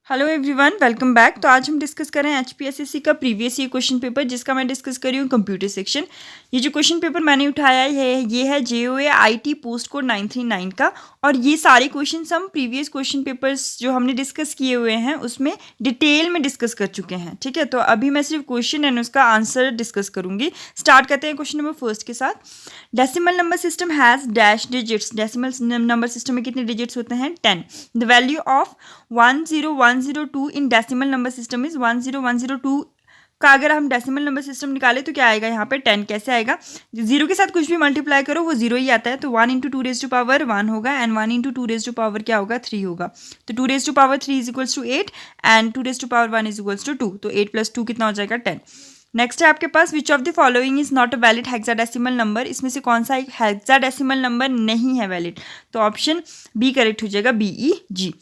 Hello everyone, welcome back. तो आज हम डिस्कस कर रहे हैं एचपीएससी का प्रीवियस ईयर क्वेश्चन पेपर, जिसका मैं डिस्कस कर रही हूँ कंप्यूटर सेक्शन। ये जो क्वेश्चन पेपर मैंने उठाया है ये है JOA IT पोस्ट कोड 939 का। और ये सारे क्वेश्चन हम प्रीवियस क्वेश्चन पेपर्स जो हमने डिस्कस किए हुए हैं उसमें डिटेल में डिस्कस कर चुके हैं। ठीक है, तो अभी मैं सिर्फ क्वेश्चन एंड उसका आंसर डिस्कस करूंगी। स्टार्ट करते हैं क्वेश्चन नंबर फर्स्ट के साथ। Decimal number system has dash digits. Decimal number system में कितने डिजिट्स होते हैं? 10। The value of 10102 in decimal number system is 10102 का अगर हम डेसिमल नंबर सिस्टम निकाले तो क्या आएगा? यहाँ पे 10 कैसे आएगा? जीरो के साथ कुछ भी मल्टीप्लाई करो वो जीरो ही आता है। तो 1 इंटू 2 1 होगा एंड 1 इंटू 2 क्या होगा? 3 होगा। तो 2 is equals to 8 and 2 is equals to 2। तो 8 प्लस 2 कितना हो जाएगा? 10। नेक्स्ट है आपके पास which of the following is not a valid hexadecimal number. इसमें से कौन सा एक हेक्साडेसिमल नंबर नहीं है वैलिड? तो ऑप्शन बी करेक्ट हो जाएगा, BEG।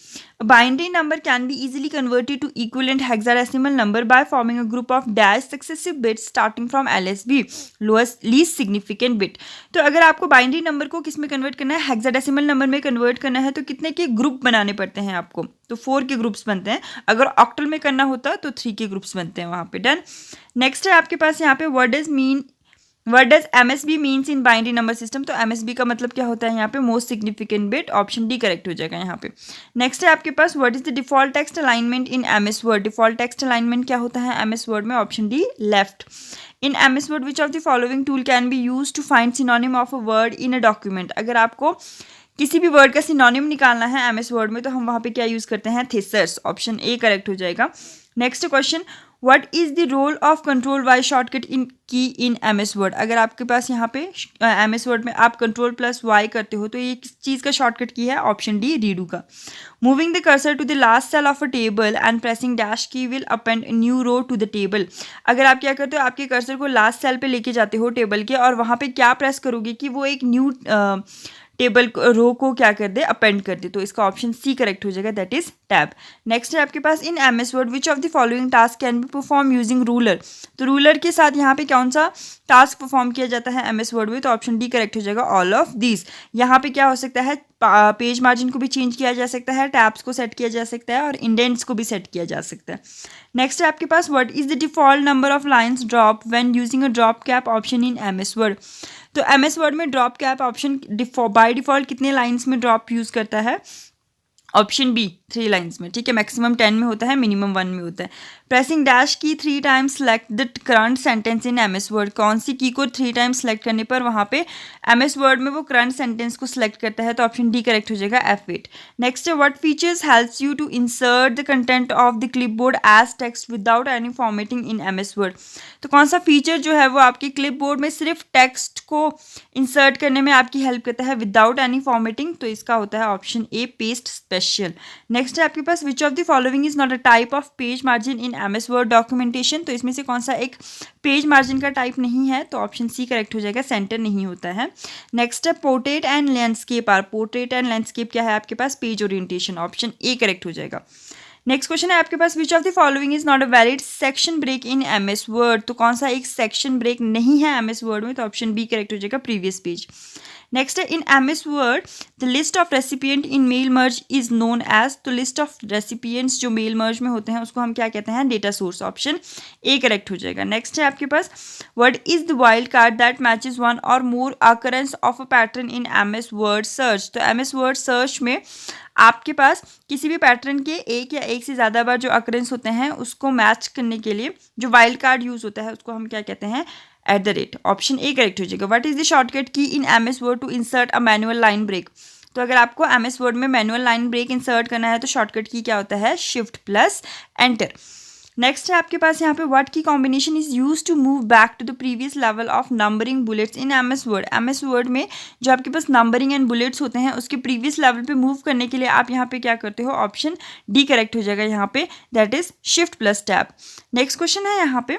Binary number can be easily converted to equivalent hexadecimal number by forming a group of dash successive bits starting from LSB, lowest least significant bit. तो अगर आपको binary number को किस में convert करना है? हेक्साडेसिमल नंबर में convert करना है तो कितने के ग्रुप बनाने पड़ते हैं आपको? तो 4 के ग्रुप्स बनते हैं। अगर ऑक्टल में करना होता तो 3 के ग्रुप्स बनते हैं वहाँ पे। डन। नेक्स्ट है आपके पास यहाँ पे what does MSB means in binary number system. तो MSB का मतलब क्या होता है यहाँ पे? Most significant bit. Option D correct हो जाएगा यहाँ पे। नेक्स्ट है आपके पास what is the default text alignment in MS word. Default text alignment क्या होता है MS वर्ड में? Option D left. In MS word which of the following tool can be use to find synonym of a word in a document. अगर आपको किसी भी word का synonym निकालना है MS वर्ड में तो हम वहाँ पे क्या यूज करते हैं? थेसर्स। ऑप्शन ए करेक्ट हो जाएगा। Next question what is the role of control Y shortcut in key in MS word. अगर आपके पास यहाँ पे MS वर्ड में आप कंट्रोल प्लस वाई करते हो तो ये किस चीज़ का शॉर्टकट की है? ऑप्शन डी रीडू का। Moving the cursor to the last cell of a table and pressing dash key will append new row to the table. अगर आप क्या करते हो? आपके कर्सर को लास्ट सेल पे लेके जाते हो टेबल के और वहाँ पे क्या प्रेस करोगे कि वो एक न्यू टेबल रो को क्या कर दे? अपेंड कर दे। तो इसका ऑप्शन सी करेक्ट हो जाएगा, दैट इज टैब। नेक्स्ट है आपके पास इन MS word which of the following task can be perform using ruler. तो रूलर के साथ यहाँ पे कौन सा टास्क परफॉर्म किया जाता है MS वर्ड में? तो ऑप्शन डी करेक्ट हो जाएगा, ऑल ऑफ दीज। यहाँ पे क्या हो सकता है? पेज मार्जिन को भी चेंज किया जा सकता है, टैब्स को सेट किया जा सकता है और इंडेंट्स को भी सेट किया जा सकता है। नेक्स्ट है आपके पास what is the default number of lines drop when using a drop cap option in MS word. तो MS वर्ड में drop cap option by default कितने लाइन्स में ड्रॉप यूज करता है? ऑप्शन बी 3 लाइन्स में। ठीक है, मैक्सिमम 10 में होता है, मिनिमम 1 में होता है। प्रेसिंग डैश की 3 times select the current sentence in MS word. कौन सी की को 3 टाइम्स सेलेक्ट करने पर वहाँ पे MS वर्ड में वो करंट सेंटेंस को सिलेक्ट करता है? तो ऑप्शन डी करेक्ट हो जाएगा, F8। नेक्स्ट है what features helps you to insert the content of the clipboard as text without any formatting in MS word. तो कौन सा फीचर जो है वो आपके क्लिपबोर्ड में सिर्फ टेक्स्ट को इंसर्ट करने में आपकी हेल्प करता है विदाउट एनी फॉर्मेटिंग? तो इसका होता है option A paste special. Next है आपके पास which of the following is not a type of page margin in MS word documentation. तो इसमें से कौन सा एक पेज मार्जिन का टाइप नहीं है? तो ऑप्शन सी करेक्ट हो जाएगा, सेंटर नहीं होता है। नेक्स्ट है portrait and landscape are. Portrait and landscape क्या है आपके पास? Page orientation. Option A correct हो जाएगा। नेक्स्ट क्वेश्चन है आपके पास which of the following is not a valid section break in MS word. तो कौन सा एक सेक्शन ब्रेक नहीं है MS वर्ड में? तो ऑप्शन बी करेक्ट हो जाएगा, प्रीवियस पेज। नेक्स्ट है in MS word the list of recipient in mail merge is known as. तो लिस्ट ऑफ रेसिपिएंट्स जो मेल मर्ज में होते हैं उसको हम क्या कहते हैं? Data source. Option A correct हो जाएगा। नेक्स्ट है आपके पास what is the wildcard that matches one or more occurrence of a pattern in MS word search. तो MS वर्ड सर्च में आपके पास किसी भी पैटर्न के एक या एक से ज़्यादा बार जो अकरेंस होते हैं उसको मैच करने के लिए जो वाइल्ड कार्ड यूज़ होता है उसको हम क्या कहते हैं? @ ऑप्शन ए करेक्ट हो जाएगा। What is the shortcut key in MS word to insert a manual line break. तो अगर आपको MS वर्ड में मैनुअल लाइन ब्रेक इंसर्ट करना है तो शॉर्टकट की क्या होता है? Shift plus enter. नेक्स्ट है आपके पास यहाँ पे what key combination is use to move back to the previous level of numbering bullets in MS word. MS word में जो आपके पास नंबरिंग एंड बुलेट्स होते हैं उसके प्रीवियस लेवल पे मूव करने के लिए आप यहाँ पे क्या करते हो? ऑप्शन डी करेक्ट हो जाएगा यहाँ पे, that is shift plus tab. Next question है यहाँ पे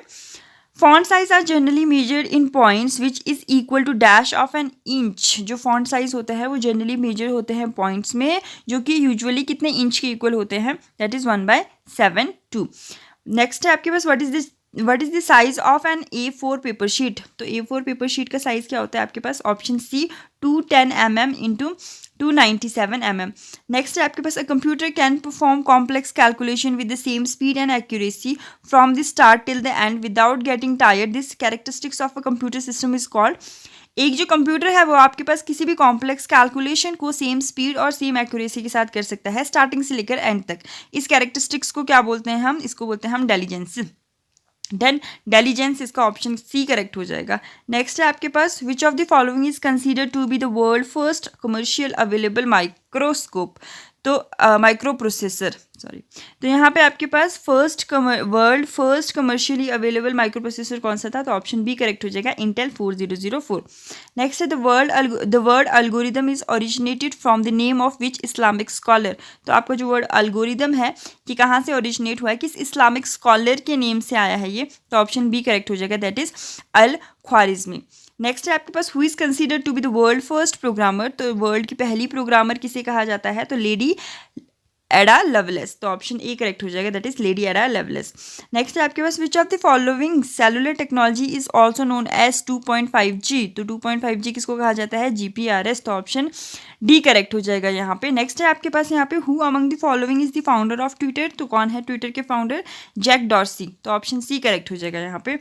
font size are generally measured in points which is equal to dash of an inch. जो फॉन्ट साइज होता है वो जनरली मेजर होते हैं पॉइंट्स में जो कि यूजुअली कितने इंच के इक्वल होते हैं? That is 1/7/2। नेक्स्ट है आपके पास what is the size of an A4 paper sheet. तो A4 पेपर शीट का साइज क्या होता है आपके पास? Option C 210 mm into 297 mm. Next है आपके पास, a computer can perform complex calculation with the same speed and accuracy from the start till the end without getting tired. This characteristics of a computer system is called. एक जो computer है वो आपके पास किसी भी कॉम्प्लेक्स कैलकुलेशन को same speed और सेम एक्यूरेसी के साथ कर सकता है स्टार्टिंग से लेकर एंड तक. इस कैरेक्टरिस्टिक्स को क्या बोलते हैं हम? इसको बोलते हैं हम डेलिजेंस. देन डेलिजेंस, इसका ऑप्शन सी करेक्ट हो जाएगा. नेक्स्ट है आपके पास, which of the following is considered to be the world first commercial available microscope. तो माइक्रो प्रोसेसर सॉरी. तो यहाँ पे आपके पास world first commercially available micro processor कौन सा था? तो ऑप्शन बी करेक्ट हो जाएगा, इंटेल 4004. नेक्स्ट है, the word algorithm is originated from the name of which Islamic scholar. तो आपका जो वर्ड अल्गोरिदम है कि कहाँ से ओरिजिनेट हुआ है, किस इस्लामिक स्कॉलर के नेम से आया है ये? तो ऑप्शन बी करेक्ट हो जाएगा, that is al Khwarizmi. Next है आपके पास, who is considered to be the world first programmer. तो वर्ल्ड की पहली प्रोग्रामर किसे कहा जाता है? तो लेडी एडा लवलेस. तो ऑप्शन ए करेक्ट हो जाएगा, that is lady Ada Lovelace. Next है आपके पास, which of the following cellular technology is also known as 2.5G. तो 2.5G किसको कहा जाता है? GPRS. तो ऑप्शन डी करेक्ट हो जाएगा यहाँ पे. नेक्स्ट है आपके पास यहाँ पे, who among the following is the founder of Twitter. तो कौन है ट्विटर के फाउंडर? Jack Dorsey. तो ऑप्शन सी करेक्ट हो जाएगा यहाँ पे.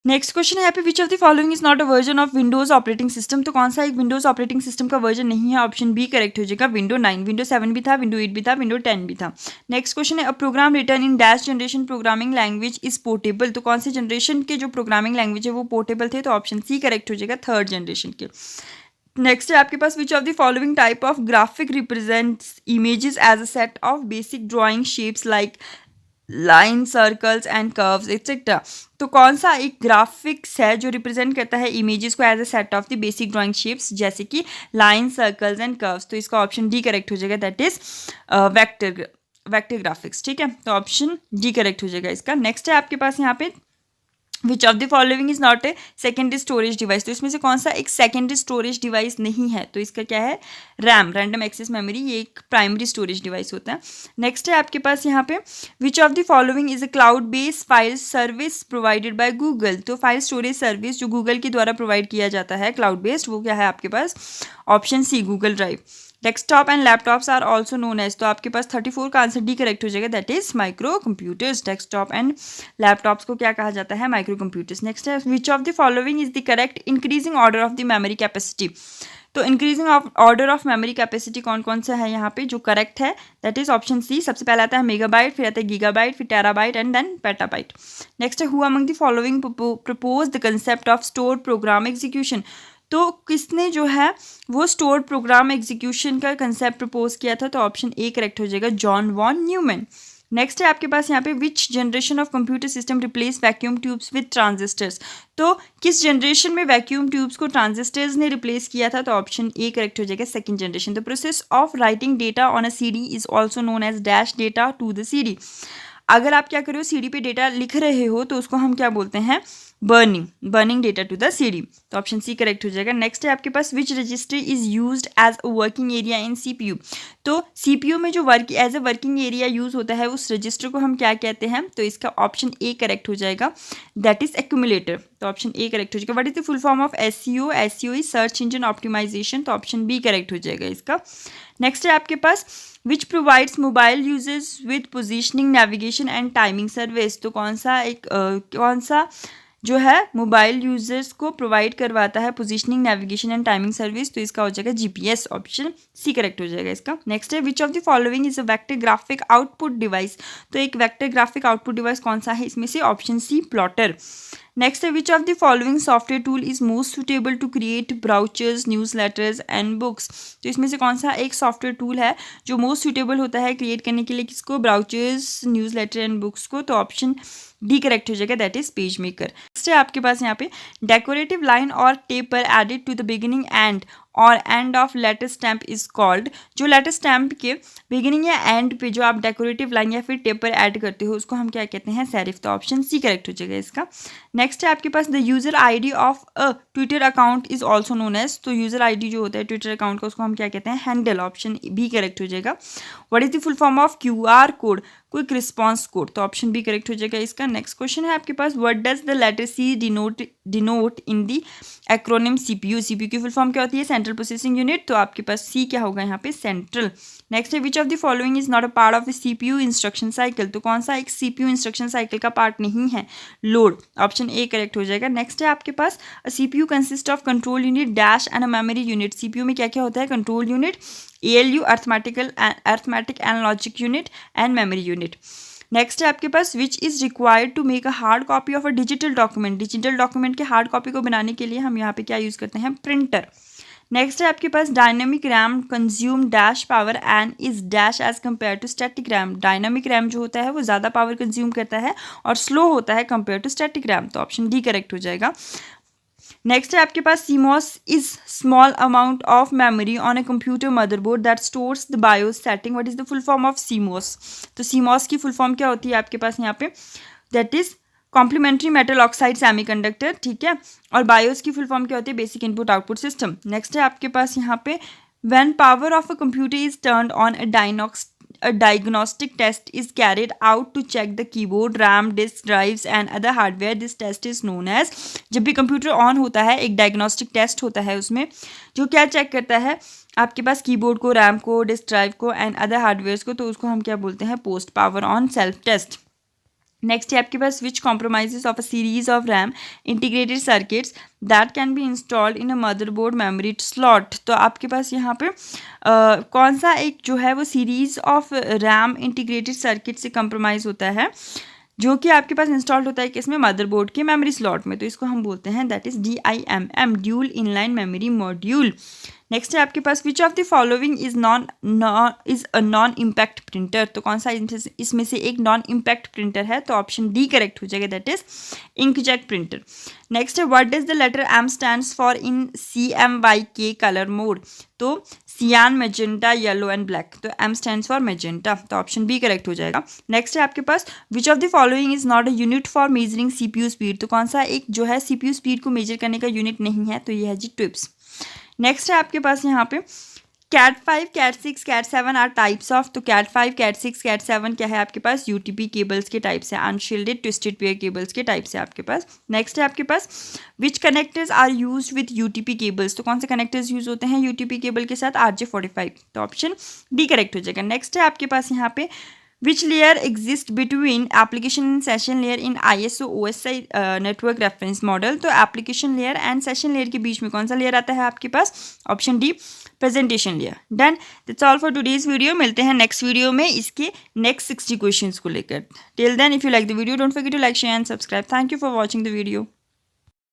नेक्स्ट क्वेश्चन है यहाँ पे, which of the following is not a version of Windows operating system. तो कौन सा एक विंडोज ऑपरेटिंग सिस्टम का वर्जन नहीं है? ऑप्शन बी करेक्ट हो जाएगा, विंडो 9. विंडो 7 भी था, विंडो 8 भी था, विंडो 10 भी था. नेक्स्ट क्वेश्चन है, a program written in dash generation programming language is portable. तो कौन से जनरेशन के जो प्रोग्रामिंग लैंग्वेज है वो पोर्टेबल थे? तो ऑप्शन सी करेक्ट हो जाएगा, थर्ड जनरेशन के. नेक्स्ट है आपके पास, which of the following type of graphic represents images as a set of basic drawing shapes like line, circles and curves etcetera. तो कौन सा एक ग्राफिक्स है जो रिप्रेजेंट करता है इमेजेस को as a set of the basic drawing shapes जैसे कि लाइन, सर्कल्स एंड कर्व्स. तो इसका ऑप्शन डी करेक्ट हो जाएगा, दैट इज वेक्टर ग्राफिक्स. ठीक है, तो ऑप्शन डी करेक्ट हो जाएगा इसका. नेक्स्ट है आपके पास यहाँ पे, which of the following is not a secondary storage device. तो इसमें से कौन सा एक सेकेंडरी स्टोरेज डिवाइस नहीं है? तो इसका क्या है? RAM, random access memory. ये एक प्राइमरी स्टोरेज डिवाइस होता है. नेक्स्ट है आपके पास यहाँ पे, which of the following is a cloud based file service provided by Google. तो फाइल स्टोरेज सर्विस जो गूगल के द्वारा प्रोवाइड किया जाता है क्लाउड बेस्ड, वो क्या है आपके पास? Option C, Google drive. Desktop and laptops are also known as. तो आपके पास 34 का आंसर डी करेक्ट हो जाएगा, that is micro computers. Desktop and laptops को क्या कहा जाता है? Micro computers. नेक्स्ट है, which of the following is the correct increasing order of the memory capacity. तो increasing order of memory capacity कौन कौन सा है यहाँ पे जो करेक्ट है? That is option C. सबसे पहले आता है मेगाबाइट, फिर आता है गीगाबाइट, फिर terabyte and then petabyte. Next है, who among the following propose the concept of store program execution. तो किसने जो है वो स्टोर प्रोग्राम एग्जीक्यूशन का कंसेप्ट प्रपोज किया था? तो ऑप्शन ए करेक्ट हो जाएगा, जॉन वॉन न्यूमैन. नेक्स्ट है आपके पास यहाँ पे, which generation of computer system replace vacuum tubes with transistors. तो किस जनरेशन में वैक्यूम ट्यूब्स को ट्रांजिस्टर्स ने रिप्लेस किया था? तो ऑप्शन ए करेक्ट हो जाएगा, second generation. The process of writing data on a CD is also known as dash data to the CD. अगर आप क्या कर रहे हो, सीडी पे डेटा लिख रहे हो तो उसको हम क्या बोलते हैं? Burning data to the CD. तो ऑप्शन सी करेक्ट हो जाएगा. नेक्स्ट है आपके पास, which register is used as a working area in CPU. तो सीपीयू में जो as a working area use होता है उस रजिस्टर को हम क्या कहते हैं? तो इसका ऑप्शन ए करेक्ट हो जाएगा, दैट इज एक्यूमुलेटर. तो ऑप्शन ए करेक्ट हो जाएगा. What is the full form of SEO? SEO is search engine optimization. तो ऑप्शन बी करेक्ट हो जाएगा इसका. नेक्स्ट है आपके पास, which provides mobile users with positioning, navigation and timing service. तो कौन सा जो है मोबाइल यूजर्स को प्रोवाइड करवाता है positioning, navigation and timing service. तो इसका हो जाएगा जीपीएस. ऑप्शन सी करेक्ट हो जाएगा इसका. नेक्स्ट है, which of the following is a vector graphic output device. तो एक वेक्टर ग्राफिक आउटपुट डिवाइस कौन सा है इसमें से? Option C, plotter. नेक्स्ट है, which of the following software tool is most suitable to create brochures, newsletters and books. तो इसमें से कौन सा एक सॉफ्टवेयर टूल है जो मोस्ट सुटेबल होता है क्रिएट करने के लिए किसको? Brochures, news letter and books को. तो ऑप्शन डी करेक्ट हो जाएगा, that is page maker. Next है आपके पास यहाँ पे, डेकोरेटिव लाइन और taper added to the beginning end और end of letter stamp is called. जो लेटर स्टैम्प के बिगिनिंग या एंड पे जो आप डेकोरेटिव लाइन या फिर टेपर ऐड करते हो उसको हम क्या कहते हैं? सेरिफ. तो ऑप्शन सी करेक्ट हो जाएगा इसका. नेक्स्ट है आपके पास, the user ID of a Twitter account is also known as. तो यूजर आईडी जो होता है ट्विटर अकाउंट का उसको हम क्या कहते हैं? हैंडल. ऑप्शन बी करेक्ट हो जाएगा. What is the full form of QR code. Quick response code, तो ऑप्शन बी करेक्ट हो जाएगा इसका। नेक्स्ट क्वेश्चन है आपके पास, what does the letter C denote in the acronym CPU. CPU की फुल फॉर्म क्या होती है? सेंट्रल प्रोसेसिंग यूनिट, तो आपके पास सी क्या होगा यहाँ पे? सेंट्रल। नेक्स्ट है, which of the following is not a part of the CPU instruction cycle, तो कौन सा एक सीपीयू इंस्ट्रक्शन साइकिल का पार्ट नहीं है? लोड, ऑप्शन ए करेक्ट हो जाएगा। नेक्स्ट है आपके पास, a CPU consist of control unit dash and a memory unit. CPU में क्या क्या होता है? Control unit, ALU arithmetic and logic unit and memory unit. Next है आपके पास, which is required to make a hard copy of a digital document. Digital document के hard copy को बनाने के लिए हम यहाँ पे क्या यूज करते हैं? प्रिंटर। नेक्स्ट है आपके पास, dynamic RAM consume dash power and is dash as compare to static RAM. Dynamic RAM जो होता है वो ज़्यादा पावर कंज्यूम करता है और स्लो होता है कंपेयर टू स्टैटिक रैम, तो ऑप्शन डी करेक्ट हो जाएगा। नेक्स्ट है आपके पास, CMOS is small amount of memory on a computer motherboard that stores the BIOS setting. What is the full form of CMOS? तो CMOS की full form क्या होती है आपके पास यहाँ पे? That is complementary metal oxide semiconductor, ठीक है। और बायोस की फुल फॉर्म क्या होती है? Basic input output system. Next है आपके पास यहाँ पे, when power of a computer is turned on a diagnostic test is carried out to check the keyboard, RAM, disk drives and other hardware. This test is known as, जब भी computer on होता है एक diagnostic test होता है उसमें, जो क्या चेक करता है आपके पास कीबोर्ड को, रैम को, डिस्क ड्राइव को एंड अदर हार्डवेयर को, तो उसको हम क्या बोलते हैं? Post power on self test. Next है आपके पास, which compromises of a series of RAM integrated circuits that can be installed in a motherboard memory slot. तो आपके पास यहाँ पे कौन सा एक जो है वो series of RAM integrated circuit से कॉम्प्रोमाइज़ होता है, जो कि आपके पास इंस्टॉल्ड होता है किसमें? मदरबोर्ड के मेमोरी स्लॉट में, तो इसको हम बोलते हैं that is DIMM, dual inline memory module. Next है आपके पास, which of the following is a non impact printer. तो कौन सा इसमें से एक नॉन इम्पैक्ट प्रिंटर है? तो ऑप्शन डी करेक्ट हो जाएगा, that is inkjet printer. Next है, what does the letter M stands for in CMYK colour mode. तो cyan, magenta, yellow and black, तो M स्टैंड्स फॉर मैजेंटा, तो option B correct हो जाएगा। Next है आपके पास, which of the following is not a unit for measuring CPU speed. तो कौन सा एक जो है CPU स्पीड को मेजर करने का यूनिट नहीं है? तो ये है जी ट्विप्स। नेक्स्ट है आपके पास यहाँ पे, cat 5, cat 6, cat 7 are types of. तो कैट 5, कैट 6, कैट 7 क्या है आपके पास? UTP केबल्स के टाइप से, अनशील्डेड ट्विस्टेड पेयर केबल्स के टाइप से आपके पास। नेक्स्ट है आपके पास, which connectors are use with UTP cables. तो कौन से कनेक्टर्स यूज होते हैं UTP केबल के साथ? RJ45, तो ऑप्शन डी करेक्ट हो जाएगा। नेक्स्ट है आपके पास यहाँ पे, which layer exists between application and session layer in ISO OSI network reference model। तो application layer and session layer के बीच में कौन सा लेयर आता है आपके पास? Option D, presentation layer. Done, that's all for today's video. मिलते हैं नेक्स्ट वीडियो में इसके नेक्स्ट 60 क्वेश्चंस को लेकर। Till then, if you like the video, don't forget to like, share and subscribe. Thank you for watching the video.